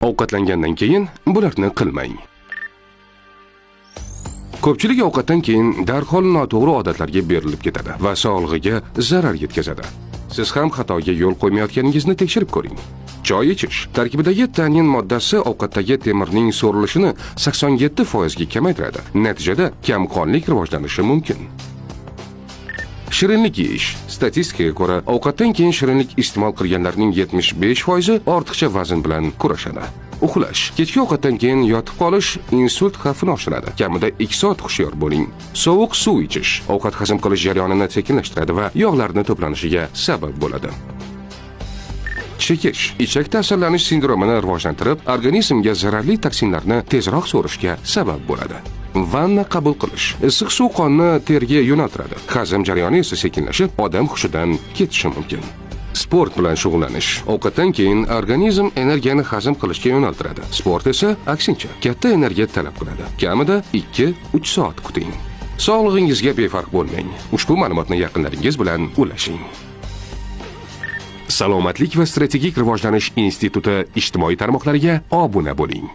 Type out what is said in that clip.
Ovqatlangandan keyin bularni qilmang. Ko'pchilik ovqatdan keyin darhol noto'g'ri odatlarga berilib ketadi va sog'lig'iga zarar yetkazadi. Siz ham xatoga yo'l qo'ymayotganingizni tekshirib ko'ring. Choy ichish tarkibidagi tannin moddasi ovqatdagi temirning so'rilishini 87% ga kamaytiradi. Natijada kamqonlik rivojlanishi mumkin. Shirinlik yeyish. Statistikaga ko'ra, ovqatdan keyin shirinlik iste'mol qilganlarning 75% ortiqcha vazn bilan kurashadi. Uxlash. Kechki ovqatdan keyin yotib qolish insult xavfini oshiradi. Kamida 2 soat hushyor bo'ling. Sovuq suv ichish ovqat hazm qilish jarayonini sekinlashtiradi va yog'larning to'planishiga sabab bo'ladi. Chekish. Ichak ta'sirlanish sindromini rivojlantirib, organizmga zararli toksinlarni tezroq so'rishga sabab bo'ladi. Vanna qabul qilish. Issiq suv qonni terga yo'naltiradi. Hazm jarayoni esa sekinlashib, odam hushidan ketishi mumkin. Sport bilan shug'ullanish. Ovqatdan keyin organizm energiyani hazm qilishga yo'naltiradi. Sport esa aksincha, katta energiya talab qiladi. Kamida 2-3 soat kuting. Sog'lig'ingizga befarq bo'lmang. Ushbu ma'lumotni yaqinlaringiz bilan ulashing. Salomatlik va strategik rivojlanish instituti ijtimoiy tarmoqlariga obuna bo'ling.